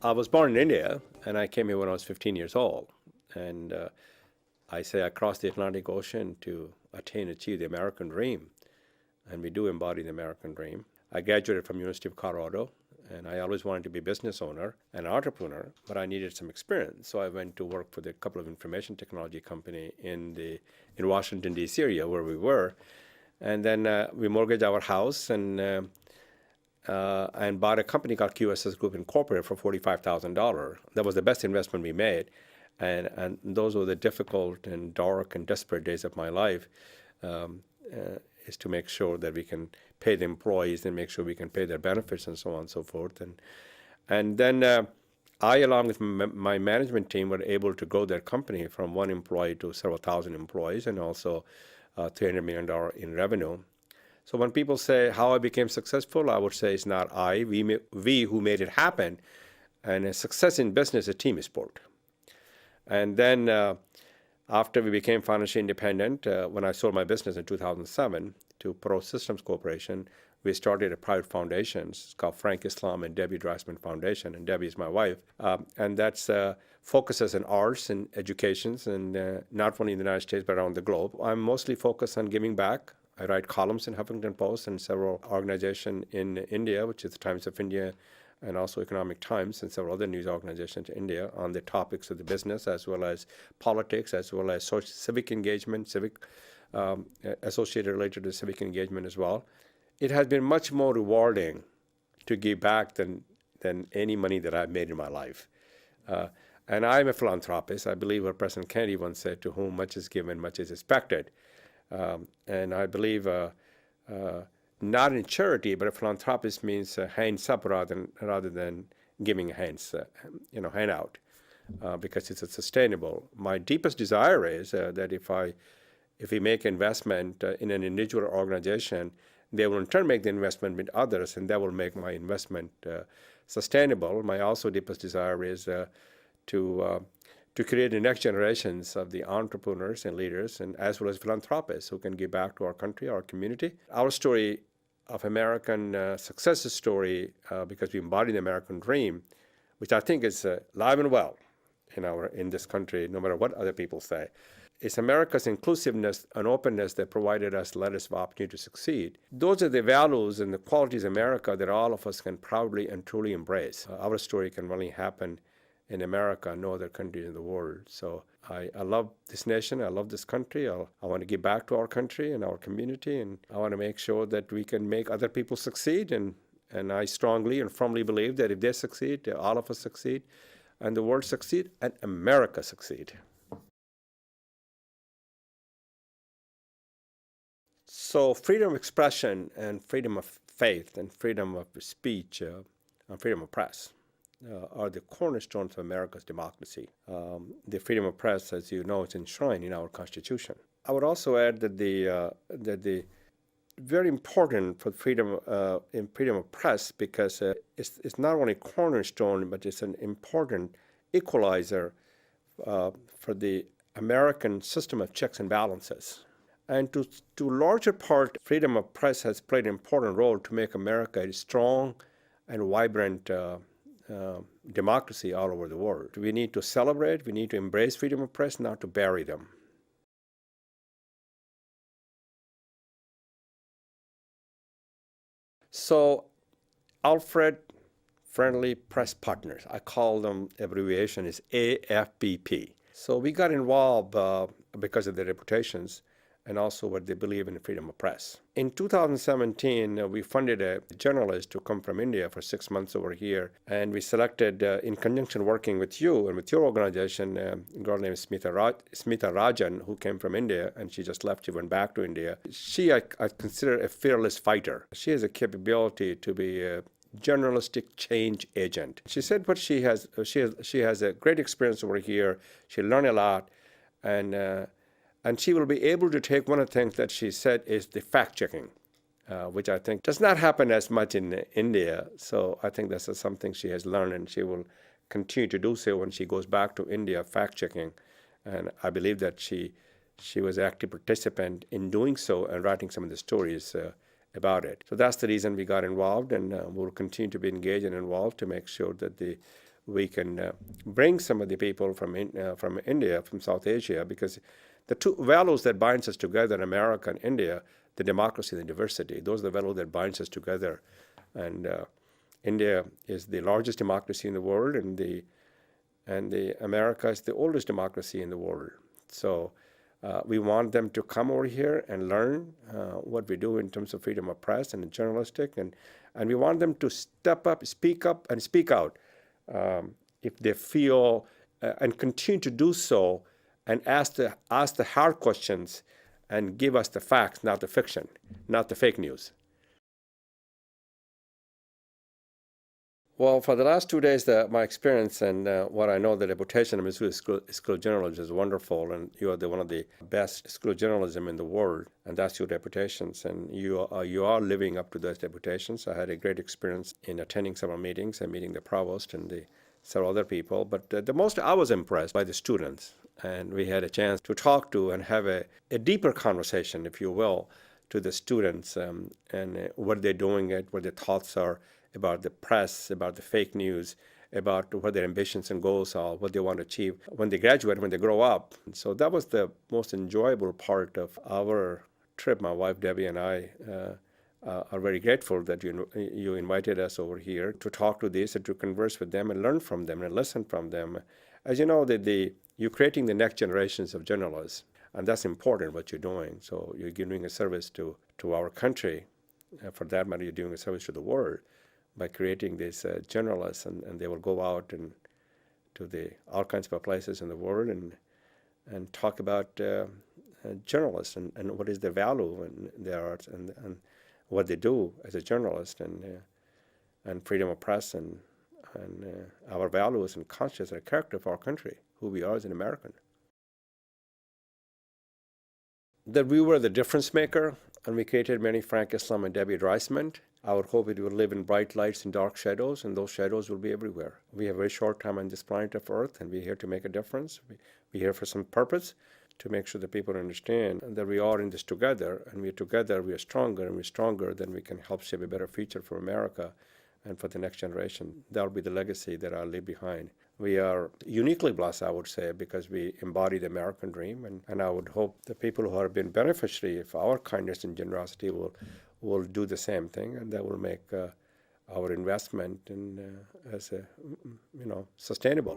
I was born in India, and I came here when I was 15 years old. And I say I crossed the Atlantic Ocean to achieve the American dream, and we do embody the American dream. I graduated from University of Colorado, and I always wanted to be a business owner and entrepreneur, but I needed some experience. So I went to work for a couple of information technology company in Washington, D.C. area where we were. And then we mortgaged our house and bought a company called QSS Group Incorporated for $45,000. That was the best investment we made. And those were the difficult and dark and desperate days of my life, is to make sure that we can pay the employees and make sure we can pay their benefits and so on and so forth. And then I, along with my management team, were able to grow their company from one employee to several thousand employees, and also $300 million in revenue. So when people say how I became successful, I would say it's not I, we who made it happen. And a success in business is a team sport. And then after we became financially independent, when I sold my business in 2007 to Pro Systems Corporation, we started a private foundation. It's called Frank Islam and Debbie Dreisman Foundation, and Debbie is my wife. And that's focuses on arts and educations, and not only in the United States, but around the globe. I'm mostly focused on giving back. I write columns in Huffington Post and several organizations in India, which is the Times of India, and also Economic Times and several other news organizations in India on the topics of the business, as well as politics, as well as civic engagement, associated related to civic engagement as well. It has been much more rewarding to give back than any money that I've made in my life. And I'm a philanthropist. I believe what President Kennedy once said, to whom much is given, much is expected. And I believe not in charity, but a philanthropist means hands up rather than giving hands, hand out, because it's sustainable. My deepest desire is that if we make investment in an individual organization, they will in turn make the investment with others, and that will make my investment sustainable. My also deepest desire is to create the next generations of the entrepreneurs and leaders, and as well as philanthropists who can give back to our country, our community. Our story of American success story, because we embody the American dream, which I think is alive and well in this country, no matter what other people say. It's America's inclusiveness and openness that provided us the latest opportunity to succeed. Those are the values and the qualities of America that all of us can proudly and truly embrace. Our story can only happen in America, no other country in the world. So I love this nation, I love this country, I want to give back to our country and our community, and I want to make sure that we can make other people succeed, and I strongly and firmly believe that if they succeed, all of us succeed, and the world succeed, and America succeed. So freedom of expression and freedom of faith and freedom of speech and freedom of press are the cornerstones of America's democracy. The freedom of press, as you know, is enshrined in our Constitution. I would also add that the very important for freedom of press, because it's not only a cornerstone, but it's an important equalizer for the American system of checks and balances. And to larger part, freedom of press has played an important role to make America a strong and vibrant democracy all over the world. We need to celebrate, we need to embrace freedom of press, not to bury them. So Alfred Friendly Press Partners, I call them, abbreviation is AFPP. So we got involved because of their reputations and also what they believe in the freedom of press. In 2017, we funded a journalist to come from India for 6 months over here, and we selected, in conjunction working with you and with your organization, a girl named Smita Rajan, who came from India, and she just left, she went back to India. She, I consider a fearless fighter. She has a capability to be a journalistic change agent. She said what she has a great experience over here. She learned a lot, and she will be able to take one of the things that she said is the fact-checking, which I think does not happen as much in India. So I think that's something she has learned, and she will continue to do so when she goes back to India, fact-checking. And I believe that she was an active participant in doing so and writing some of the stories about it. So that's the reason we got involved, and we'll continue to be engaged and involved to make sure that we can bring some of the people from India, from South Asia, because the two values that binds us together in America and India, the democracy and the diversity, those are the values that binds us together. And India is the largest democracy in the world, and the America is the oldest democracy in the world. So we want them to come over here and learn what we do in terms of freedom of press and journalistic, and we want them to step up, and speak out if they feel, and continue to do so, and ask the hard questions, and give us the facts, not the fiction, not the fake news. Well, for the last 2 days, my experience and what I know, the reputation of Missouri School of Journalism is wonderful, and you are one of the best school of journalism in the world, and that's your reputations, and you are living up to those reputations. I had a great experience in attending several meetings and meeting the provost and several other people, but the most I was impressed by the students, and we had a chance to talk to and have a deeper conversation, if you will, to the students and what they're doing, what their thoughts are about the press, about the fake news, about what their ambitions and goals are, what they want to achieve when they graduate, when they grow up. So that was the most enjoyable part of our trip. My wife Debbie and I are very grateful that you invited us over here to talk to these and to converse with them and learn from them and listen from them. As you know, you're creating the next generations of journalists, and that's important what you're doing. So you're giving a service to our country. For that matter, you're doing a service to the world by creating these journalists, and they will go out and to all kinds of places in the world and talk about journalists and what is their value and their art and what they do as a journalist and freedom of press and our values and conscience and character of our country, who we are as an American. That we were the difference maker, and we created many Frank Islam and Debbie Dreisman. I would hope it will live in bright lights and dark shadows, and those shadows will be everywhere. We have a very short time on this planet of Earth, and we're here to make a difference. We're here for some purpose, to make sure that people understand that we are in this together, and we're together, we are stronger, and we're stronger, then we can help shape a better future for America and for the next generation. That will be the legacy that I'll leave behind. We are uniquely blessed, I would say, because we embody the American dream, and I would hope the people who have been beneficiary of our kindness and generosity will do the same thing, and that will make our investment as sustainable.